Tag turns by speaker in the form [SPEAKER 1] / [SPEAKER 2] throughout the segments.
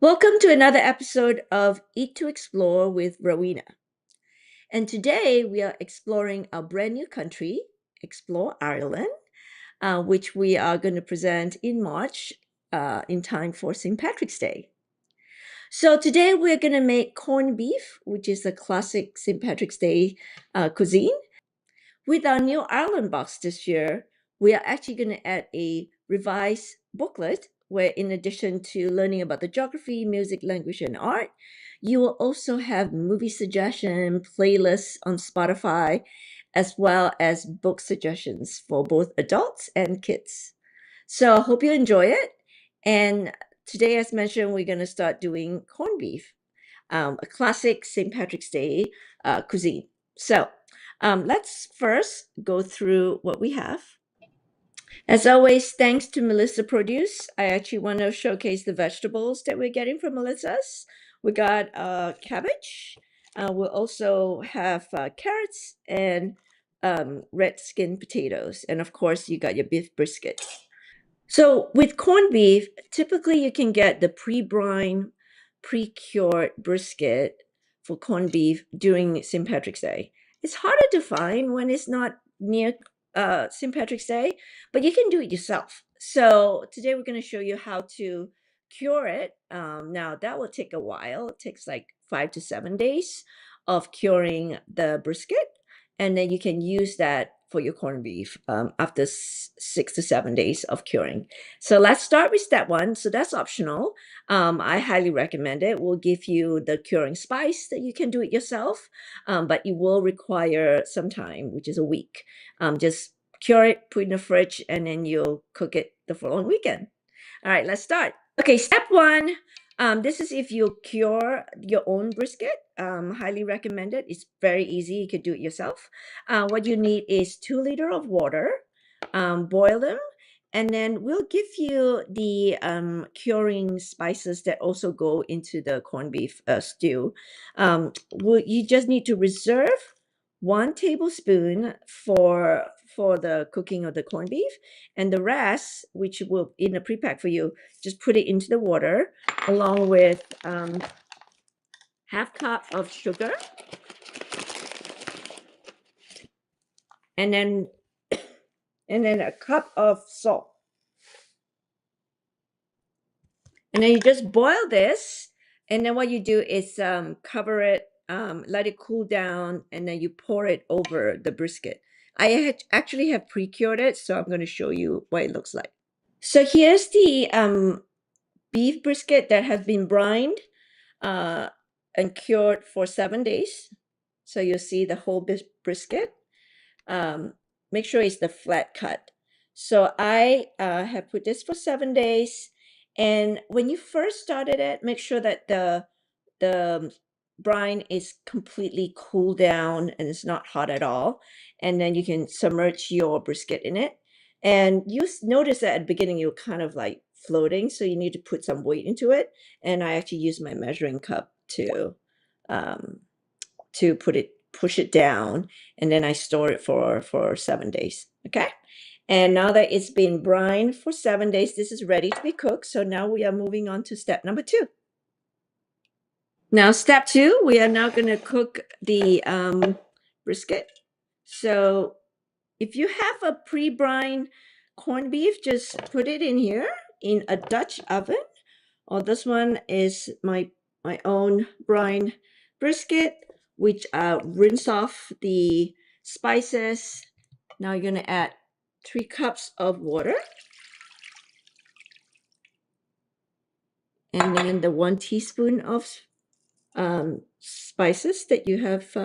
[SPEAKER 1] Welcome to another episode of Eat to Explore with Rowena. And today we are exploring a brand new country, Explore Ireland, which we are going to present in March in time for St. Patrick's Day. So today we're going to make corned beef, which is a classic St. Patrick's Day cuisine. With our new Ireland box this year, we are actually going to add a revised booklet where, in addition to learning about the geography, music, language, and art, you will also have movie suggestion playlists on Spotify, as well as book suggestions for both adults and kids. So I hope you enjoy it. And today, as mentioned, we're going to start doing corned beef, a classic St. Patrick's Day cuisine. So let's first go through what we have. As always, thanks to Melissa Produce. I actually want to showcase the vegetables that we're getting from Melissa's. We got cabbage. We'll also have carrots and red skin potatoes. And of course, you got your beef brisket. So with corned beef, typically you can get the pre-brine, pre-cured brisket for corned beef during St. Patrick's Day. It's harder to find when it's not near St. Patrick's Day, but you can do it yourself. So today we're going to show you how to cure it. Now that will take a while. It takes like 5 to 7 days of curing the brisket, and then you can use that for your corned beef after 6 to 7 days of curing. So let's start with step one. So that's optional. I highly recommend it. We'll give you the curing spice that you can do it yourself, but it will require some time, which is a week. Just cure it, put it in the fridge, and then you'll cook it the following weekend. All right, let's start. Okay, step one. This is if you cure your own brisket. Highly recommended. It's very easy. You could do it yourself. What you need is 2 liters of water. Boil them, and then we'll give you the curing spices that also go into the corned beef stew. You just need to reserve 1 tablespoon for the cooking of the corned beef, and the rest, which will in a pre-pack for you, just put it into the water along with half cup of sugar, and then a cup of salt. And then you just boil this, and then what you do is cover it, let it cool down, and then you pour it over the brisket. I actually have pre-cured it, so I'm going to show you what it looks like. So here's the beef brisket that has been brined and cured for 7 days. So you'll see the whole brisket. Make sure it's the flat cut. So I have put this for 7 days. And when you first started it, make sure that the brine is completely cooled down and it's not hot at all. And then you can submerge your brisket in it. And you notice that at the beginning, you're kind of like floating. So you need to put some weight into it. And I actually use my measuring cup to push it down. And then I store it for 7 days. Okay. And now that it's been brined for 7 days, this is ready to be cooked. So now we are moving on to step number 2. Now, step 2, we are now going to cook the brisket. So if you have a pre-brine corned beef, just put it in here in a Dutch oven. Or this one is my own brine brisket, which rinse off the spices. Now you're going to add 3 cups of water. And then the 1 teaspoon of spices that you have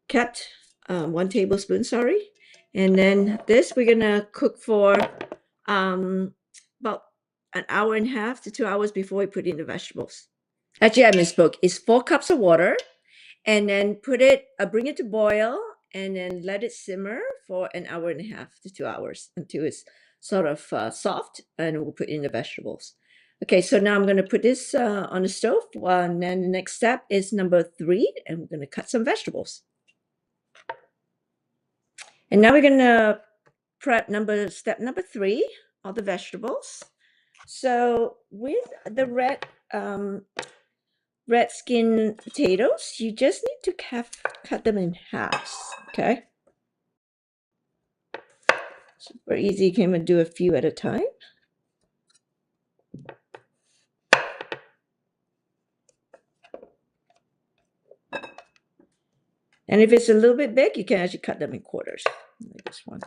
[SPEAKER 1] kept, 1 tablespoon, sorry. And then this we're gonna cook for about an hour and a half to 2 hours before we put in the vegetables. Actually, I misspoke. It's 4 cups of water, and then bring it to boil, and then let it simmer for an hour and a half to 2 hours until it's sort of soft, and we'll put in the vegetables. Okay, so now I'm going to put this on the stove, and then the next step is number 3, and we're going to cut some vegetables. And now we're going to prep step number 3, all the vegetables. So with the red red skin potatoes, you just need to cut them in halves, okay? Super easy, you can even do a few at a time. And if it's a little bit big, you can actually cut them in quarters, like this one.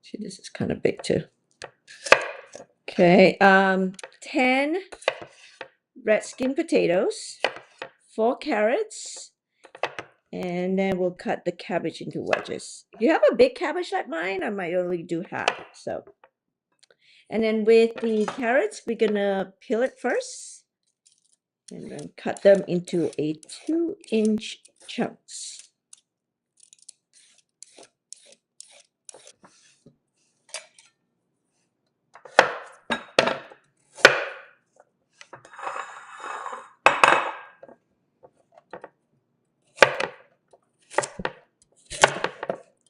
[SPEAKER 1] See, this is kind of big too. Okay, 10 red skin potatoes, 4 carrots, and then we'll cut the cabbage into wedges. If you have a big cabbage like mine, I might only do half, so. And then with the carrots, we're gonna peel it first and then cut them into a 2-inch chunks.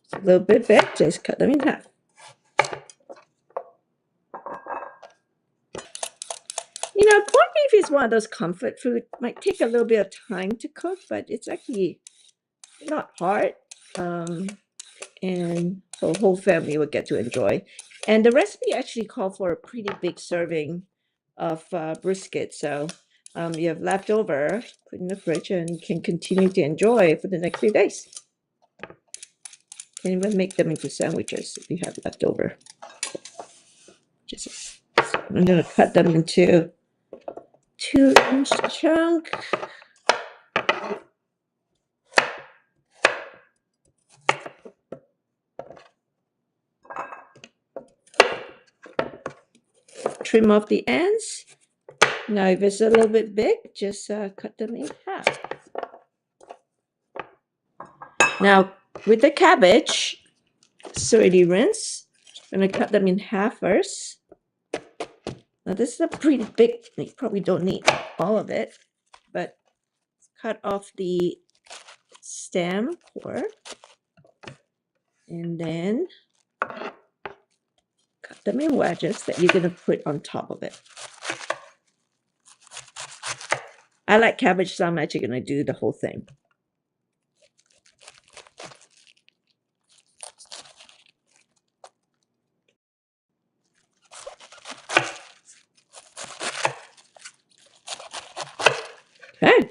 [SPEAKER 1] It's a little bit big, just cut them in half. You know, corned beef is one of those comfort food. Might take a little bit of time to cook, but it's actually not hard. And the whole family will get to enjoy. And the recipe actually called for a pretty big serving of brisket. So you have leftover, put in the fridge, and you can continue to enjoy for the next few days. You can even make them into sandwiches if you have leftover. So I'm going to cut them into 2-inch chunk. Trim off the ends. Now, if it's a little bit big, just cut them in half. Now, with the cabbage, it's already rinsed. I'm going to cut them in half first. Now, this is a pretty big, you probably don't need all of it, but cut off the stem core. And then cut them in wedges that you're going to put on top of it. I like cabbage, so I'm actually going to do the whole thing. Okay.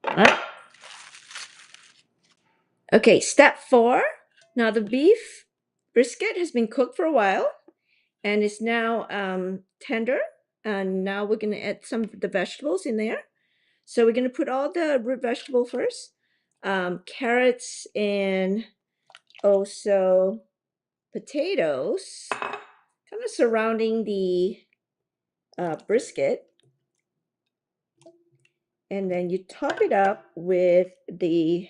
[SPEAKER 1] All right. Okay, step 4. Now the beef brisket has been cooked for a while and is now tender. And now we're going to add some of the vegetables in there. So we're going to put all the root vegetable first. Carrots and also potatoes kind of surrounding the brisket. And then you top it up with the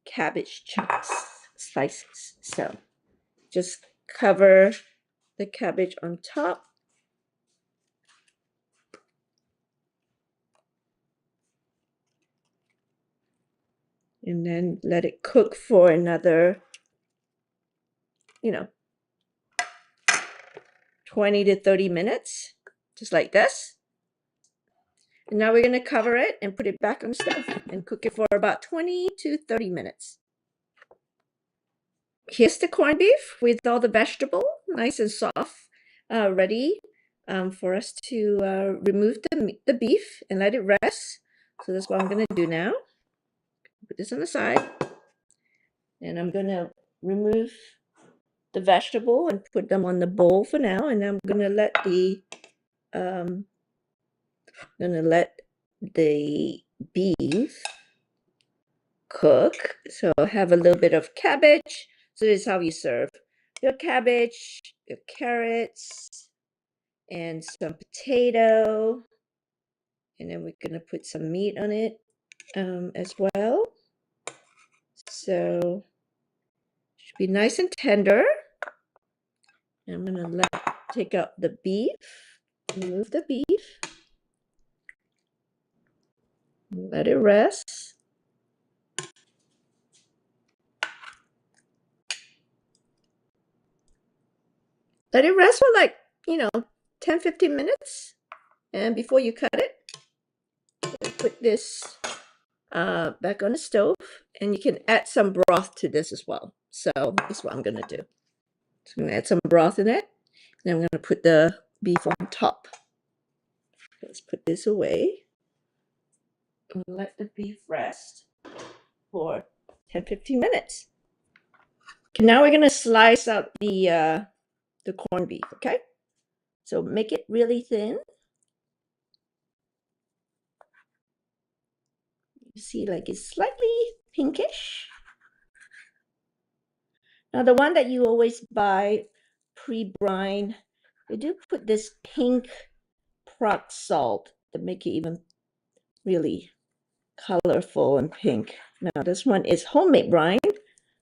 [SPEAKER 1] cabbage chunks, slices. So just cover the cabbage on top. And then let it cook for another, 20 to 30 minutes, just like this. And now we're going to cover it and put it back on the stove and cook it for about 20 to 30 minutes. Here's the corned beef with all the vegetable, nice and soft, ready for us to remove the beef and let it rest. So that's what I'm going to do now. Put this on the side. And I'm going to remove the vegetable and put them on the bowl for now. And I'm going to let the beef cook. So have a little bit of cabbage. So this is how you serve your cabbage, your carrots, and some potato. And then we're going to put some meat on it as well. So it should be nice and tender. And I'm going to take out the beef, remove the beef. Let it rest. Let it rest for like, 10, 15 minutes. And before you cut it, put this back on the stove. And you can add some broth to this as well. So that's what I'm going to do. So I'm going to add some broth in it. Then I'm going to put the beef on top. Let's put this away. And let the beef rest for 10, 15 minutes. Okay, now we're going to slice out the corned beef, okay? So make it really thin. You see, like it's slightly pinkish. Now, the one that you always buy pre-brine, they do put this pink rock salt to make it even really colorful and pink. Now, this one is homemade brine,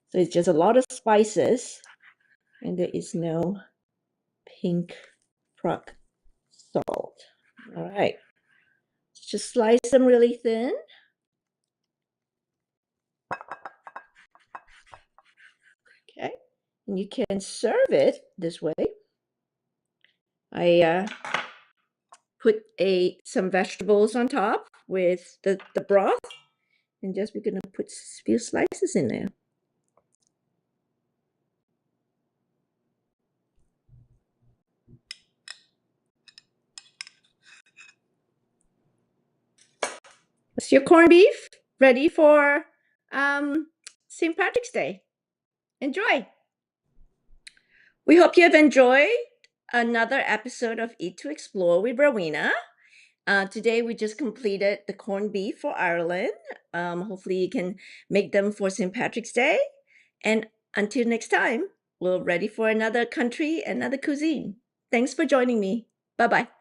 [SPEAKER 1] so it's just a lot of spices, and there is no pink rock salt. All right, just slice them really thin. Okay, and you can serve it this way. I put some vegetables on top with the broth, and just we're gonna put a few slices in there. That's your corned beef ready for St. Patrick's Day. Enjoy. We hope you have enjoyed another episode of Eat to Explore with Rowena. Today we just completed the corned beef for Ireland. Hopefully you can make them for St. Patrick's Day. And until next time, we're ready for another country, another cuisine. Thanks for joining me. Bye-bye.